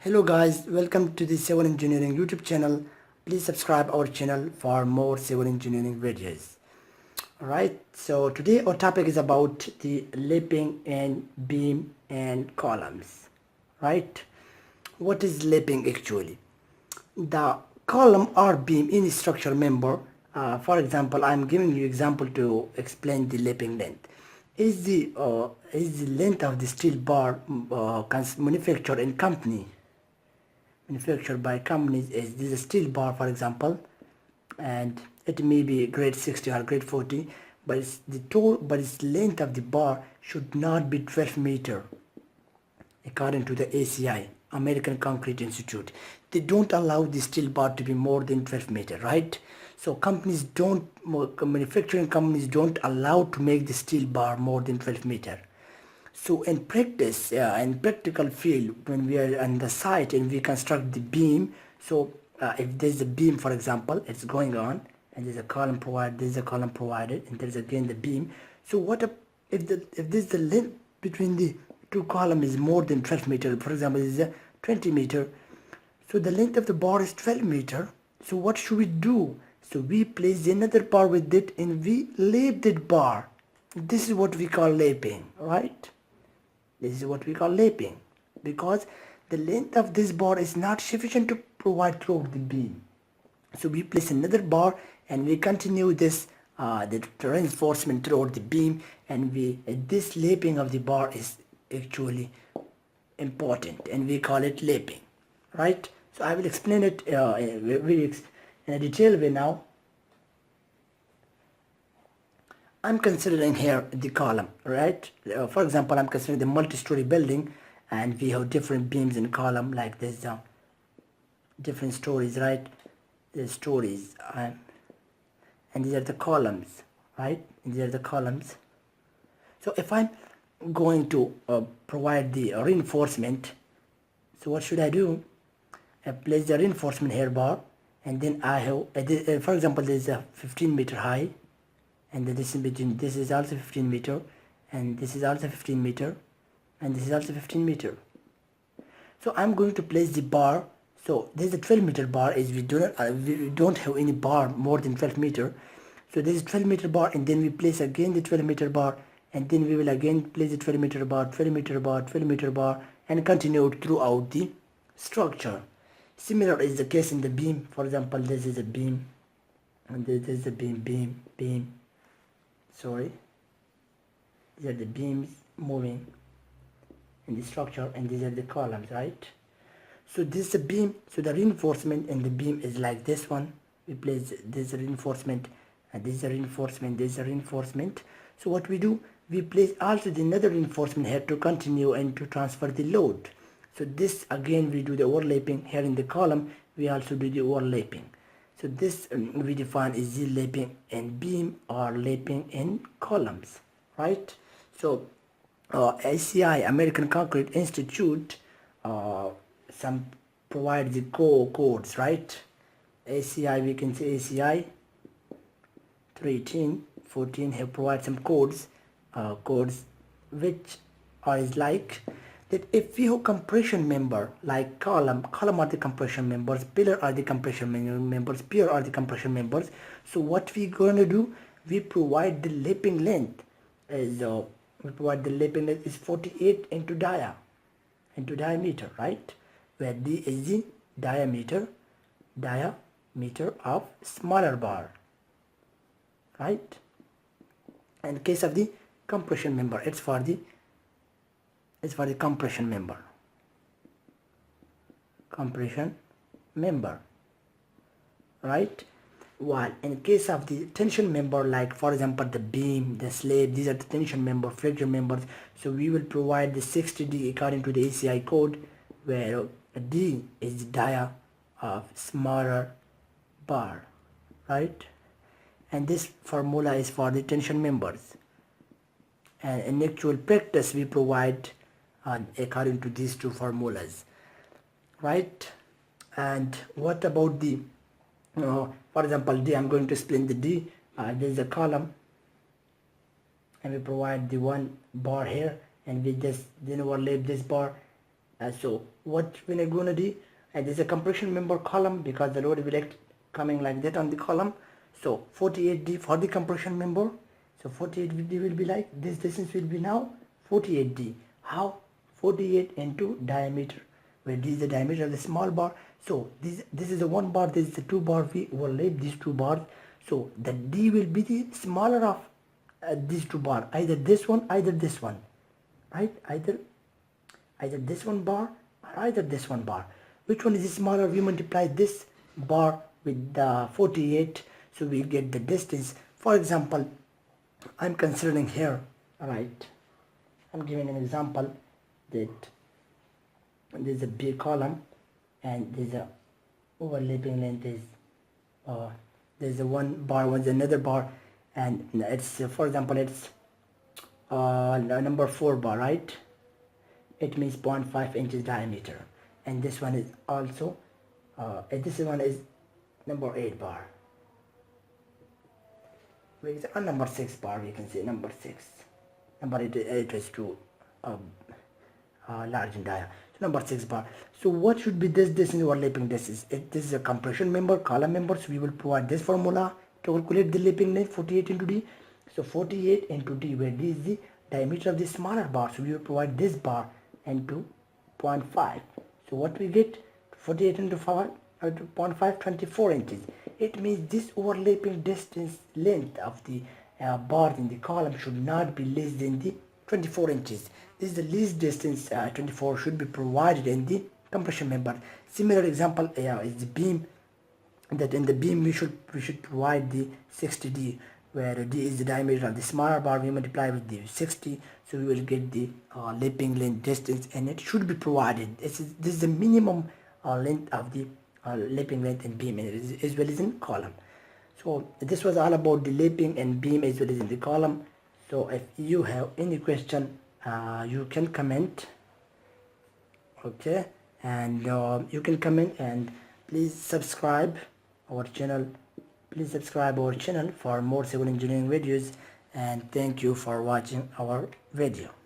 Hello guys, welcome to the Civil Engineering YouTube channel. Please subscribe our channel for more civil engineering videos. Alright, so today our topic is about the lapping and beam and columns. Right? What is lapping actually? The column or beam in structure member, for example, I'm giving you example to explain the lapping length. Is the length of the steel bar manufactured in company manufactured by companies is this a steel bar, for example, and it may be grade 60 or grade 40, but its length of the bar should not be 12 meter according to the ACI, American Concrete Institute. They don't allow the steel bar to be more than 12 meter, right? So manufacturing companies don't allow to make the steel bar more than 12 meter. So in practice, in practical field, when we are on the site and we construct the beam, so if there's a beam, for example, it's going on, and there's a column provided, and there's again the beam. So if this the length between the two columns is more than 12 meter, for example, this is a 20 meter, so the length of the bar is 12 meter. So what should we do? So we place another bar with it, and we lap that bar. This is what we call lapping, right? This is what we call lapping, because the length of this bar is not sufficient to provide throughout the beam. So we place another bar and we continue this the reinforcement throughout the beam, and this lapping of the bar is actually important, and we call it lapping, right? So I will explain it in a detailed way now. I'm considering here the column, right? For example, I'm considering the multi-story building, and we have different beams in column like this, different stories, right? The stories, and these are the columns, right? And these are the columns. So if I'm going to provide the reinforcement, so what should I do? I place the reinforcement here bar, and then I have, for example, this is a 15 meter high, and the distance between this is also 15 meter, and this is also 15 meter, and this is also 15 meter. So I'm going to place the bar. So this is a 12 meter bar, is we don't have any bar more than 12 meter. So this is 12 meter bar, and then we place again the 12 meter bar, and then we will again place the 12 meter bar, 12 meter bar, 12 meter bar, and continue throughout the structure. Similar is the case in the beam. For example, this is a beam, and this is a beam. Sorry, these are the beams moving in the structure, and these are the columns, right? So this is a beam, so the reinforcement in the beam is like this one. We place this reinforcement, and this is a reinforcement, this is a reinforcement. So what we do, we place also the another reinforcement here to continue and to transfer the load. So this again we do the overlapping here in the column, we also do the overlapping. So this we define is the lapping in beam or lapping in columns, right? So ACI, American Concrete Institute, some provide the codes, right? ACI, we can say ACI 318, 14 have provide some codes, which are is like that if we have compression member like column are the compression members, pillar are the compression members, pier are the compression members. So what we gonna do, we provide the lapping length as we provide the lapping length is 48 into diameter, right? Where D is the diameter of smaller bar, right? In case of the compression member, it's for the compression member, right? While in case of the tension member, like for example the beam, the slab, these are the tension member, fracture members. So we will provide the 60D according to the ACI code, where D is the dia of smaller bar, right? And this formula is for the tension members, and in actual practice we provide according to these two formulas, right? And what about the for example D, I'm going to explain the D. There is a column, and we provide the one bar here, and we just then overlap this bar, So what we're gonna do, there's a compression member column because the load will coming like that on the column. So 48D for the compression member. So 48D will be like this distance will be now 48D. How? 48 into diameter, where D is the diameter of the small bar. So this is the one bar, this is the two bar. We overlap these two bars. So the D will be the smaller of these two bar, either this one, either this one, right? Either this one bar or either this one bar. Which one is smaller? We multiply this bar with the 48, so we get the distance. For example, I'm considering here, right? I'm giving an example that there's a big column and there's a overlapping length is there's a one bar, one's another bar, and it's for example it's number 4 bar, right? It means 0.5 inches diameter, and this one is also this one is number 8 bar. On number 6 bar we can say number 6, number 8 is too large in dia. So number 6 bar. So what should be this distance overlapping distance? This is a compression member, column member, so we will provide this formula to calculate the lapping length, 48 into D. So 48 into D, where D is the diameter of the smaller bar, so we will provide this bar into 0.5. So what we get? 48 into 5 into 0.5, 24 inches. It means this overlapping distance length of the bars in the column should not be less than the 24 inches. This is the least distance. 24 should be provided in the compression member. Similar example is the beam. That in the beam we should provide the 60D, where D is the diameter of the smaller bar. We multiply with the 60, so we will get the lapping length distance, and it should be provided. This is the minimum length of the lapping length in beam as well as in column. So this was all about the lapping and beam as well as in the column. So if you have any question, you can comment, okay, and you can comment, and please subscribe our channel. Please subscribe our channel for more civil engineering videos, and thank you for watching our video.